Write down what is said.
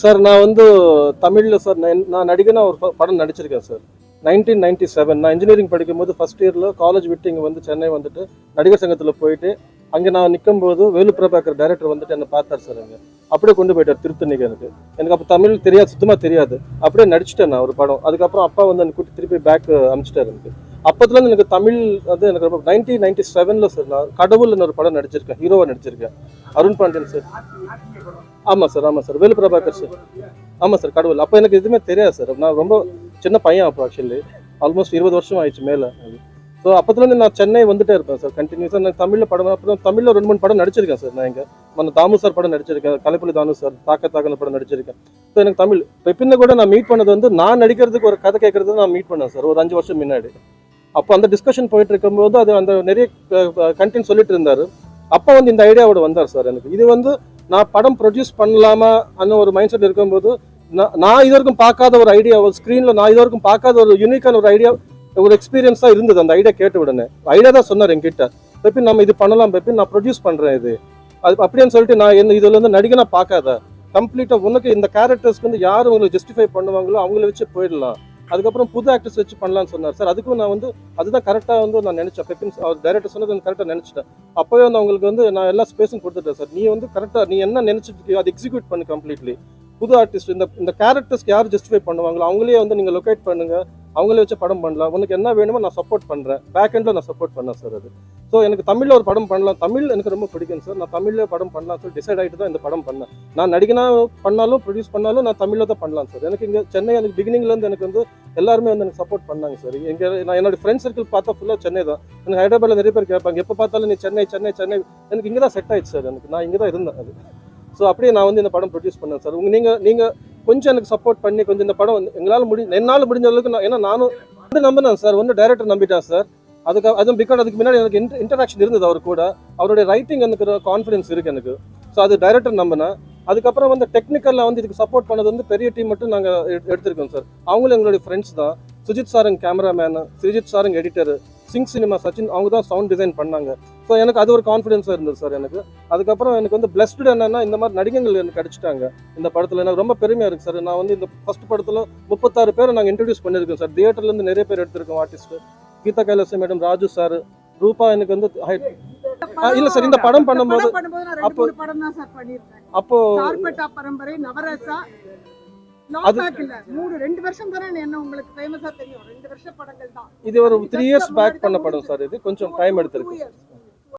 Sir நான் வந்து தமிழில் சார் நான் நடிகனாக ஒரு படம் நடிச்சிருக்கேன் சார். 1997 நான் இன்ஜினியரிங் படிக்கும்போது ஃபர்ஸ்ட் இயரில் காலேஜ் விட்டு இங்கே வந்து சென்னை வந்துட்டு நடிகர் சங்கத்தில் போயிட்டு அங்கே நான் நிற்கும்போது வேலு பிரபாகர் டைரக்டர் வந்துட்டு என்னை பார்த்தார் சார். அங்கே அப்படியே கொண்டு போயிட்டார் திருத்தணிக்கு. எனக்கு அப்போ தமிழ் தெரியாது, சுத்தமாக தெரியாது. அப்படியே நடிச்சிட்டேன் நான் ஒரு படம். அதுக்கப்புறம் அப்பா வந்து எனக்கு கூட்டி திருப்பி பேக் அனுப்பிச்சிட்டாரு. எனக்கு அப்போதுலேருந்து எனக்கு தமிழ் வந்து எனக்கு ரொம்ப 1997 சார் நான் கடவுள்னு ஒரு படம் நடிச்சிருக்கேன், ஹீரோவாக நடிச்சிருக்கேன். அருண் பாண்டியன் சார். ஆமாம் சார் வேலு பிரபாகர் சார். ஆமாம் சார் கடவுள். அப்போ எனக்கு எதுவுமே தெரியாது சார். நான் ரொம்ப சின்ன பையன் அப்போ. ஆக்சுவலி ஆல்மோஸ்ட் 20 வருஷம் ஆயிடுச்சு மேலே. ஸோ அப்போதுலேருந்து நான் சென்னை வந்துட்டே இருப்பேன் சார் கண்டினியூஸாக. நான் தமிழில் படம், அப்புறம் தமிழில் 2-3 படம் நடிச்சிருக்கேன் சார். நான் இங்கே தாமு சார் படம் நடிச்சிருக்கேன், கலைப்புலி தானு சார் தாக்கத்தாக்கன படம் நடிச்சிருக்கேன். ஸோ எனக்கு தமிழ் இப்போ பின்ன கூட நான் மீட் பண்ணது வந்து நான் நடிக்கிறதுக்கு ஒரு கதை கேட்கறது நான் மீட் பண்ணேன் சார் ஒரு 5 வருஷம் முன்னாடி. அப்போ அந்த டிஸ்கஷன் போயிட்டு இருக்கும்போது அது அந்த நிறைய கண்டென்ட் சொல்லிட்டு இருந்தார். அப்போ வந்து இந்த ஐடியாவோட வந்தார் சார். எனக்கு இது வந்து நான் படம் ப்ரொடியூஸ் பண்ணலாமா அந்த ஒரு மைண்ட் செட் இருக்கும்போது நான் இது வரைக்கும் பார்க்காத ஒரு ஐடியா, ஒரு ஸ்க்ரீனில் நான் இது வரைக்கும் பார்க்காத ஒரு யூனிக்கான ஒரு ஐடியா, ஒரு எக்ஸ்பீரியன்ஸாக இருந்தது. அந்த ஐடியா கேட்ட உடனே ஐடியா தான் சொன்னார் என்கிட்ட, பெப்பின் நம்ம இது பண்ணலாம் பெப்பின், நான் ப்ரொடியூஸ் பண்ணுறேன் இது அது அப்படின்னு சொல்லிட்டு. நான் என்ன இதில் வந்து நடிகனா பார்க்காத, கம்ப்ளீட்டாக உனக்கு இந்த கேரக்டர்ஸ்க்கு வந்து யார் உங்களுக்கு ஜஸ்டிஃபை பண்ணுவாங்களோ அவங்கள வச்சு போயிடலாம், அதுக்கப்புறம் புது ஆக்டர்ஸ் வச்சு பண்ணலாம்னு சொன்னார் சார். அதுக்கும் நான் வந்து அதுதான் கரெக்டாக வந்து நான் நினச்சேன். பெப்பின் அவர் டைரக்டர் சொன்னது கரெக்டாக நினச்சிட்டேன். அப்போவே வந்து அவங்களுக்கு வந்து நான் எல்லா ஸ்பேஸும் கொடுத்துட்டேன் சார். நீ வந்து கரெக்டாக நீ என்ன நினச்சிட்டு அதை எக்ஸிக்யூட் பண்ணு கம்ப்ளீட்லி. புது ஆர்டிஸ்ட் இந்த கேரக்டர்ஸ்க்கு யார் ஜஸ்டிஃபை பண்ணுவாங்களோ அவங்களே வந்து நீங்கள் லொக்கேட் பண்ணுங்க, அவங்களே வச்சு படம் பண்ணலாம். உனக்கு என்ன வேணுமோ நான் சப்போர்ட் பண்ணுறேன், பேக் எண்டில் நான் சப்போர்ட் பண்ணேன் சார். அது ஸோ எனக்கு தமிழில் ஒரு படம் பண்ணலாம், தமிழ் எனக்கு ரொம்ப பிடிக்கும் சார். நான் தமிழில் படம் பண்ணலாம் சொல்லி டிசைட் ஆகிட்டு தான் இந்த படம் பண்ணேன். நான் நடிகனாக பண்ணாலும் ப்ரொடியூஸ் பண்ணாலும் நான் தமிழில் தான் பண்ணலாம் சார். எனக்கு இங்கே சென்னை எனக்கு பிகினிங்லேருந்து எனக்கு வந்து எல்லாருமே வந்து எனக்கு சப்போர்ட் பண்ணாங்க சார். இங்கே நான் என்னோட ஃப்ரெண்ட்ஸ் சர்க்கிள் பார்த்தா ஃபுல்லாக சென்னை தான். எனக்கு ஹைதராபாத்தில் நிறைய பேர் கேட்பாங்க, எப்போ பார்த்தாலும் நீ சென்னை சென்னை சென்னை. எனக்கு இங்கே தான் செட் ஆயிடுச்சு சார். நான் இங்கே தான் இருந்தேன். அது ஸோ அப்படியே நான் வந்து இந்த படம் ப்ரொடியூஸ் பண்ணேன் சார். நீங்கள் கொஞ்சம் எனக்கு சப்போர்ட் பண்ணி கொஞ்சம் இந்த படம் வந்து என்னால் முடிஞ்ச அளவுக்கு நான், ஏன்னா நானும் வந்து நம்பினேன் சார். ஒன்று டைரக்டர் நம்பிட்டேன் சார். அதுவும் பிகாஸ் அதுக்கு முன்னாடி எனக்கு இன்டராக்ஷன் இருந்தது அவர் கூட. அவருடைய ரைட்டிங் எனக்கு கான்ஃபிடன்ஸ் இருக்குது எனக்கு. ஸோ அது டைரக்டர் நம்பினேன். அதுக்கப்புறம் வந்து டெக்னிக்கலில் வந்து இதுக்கு சப்போர்ட் பண்ணது வந்து பெரிய டீம் மட்டும் நாங்கள் எடுத்திருக்கோம் சார். அவங்களும் எங்களுடைய ஃப்ரெண்ட்ஸ் தான். சுஜித் சாருங்க கேமராமேனு, சுஜித் சாருங்க எடிட்டர், சிங் சினிமா சச்சின் அவங்க தான் சவுண்ட் டிசைன் பண்ணாங்க. ஸோ எனக்கு அது ஒரு கான்ஃபிடென்ஸாக இருந்தது சார் எனக்கு. அதுக்கப்புறம் எனக்கு வந்து பிளஸ்டு என்னன்னா இந்த மாதிரி நடிகர்கள் எனக்கு கிடைச்சிட்டாங்க இந்த படத்தில். எனக்கு ரொம்ப பெருமையாக இருக்குது சார். நான் வந்து இந்த ஃபர்ஸ்ட் படத்தில் 36 பேரை நாங்கள் இன்ட்ரடியூஸ் பண்ணியிருக்கோம் சார். தியேட்டர்லேருந்து நிறைய பேர் எடுத்திருக்கோம் artist. Geetha Kailasam madam, Raju sir, Roopa. எனக்கு வந்து இல்ல சார் இந்த படம் பண்ணும்போது அப்போ பரம்பரை நவரசா இது ஒரு 3 இயர்ஸ் பேக் பண்ண படம் சார். இது கொஞ்சம் டைம் எடுத்திருக்கு.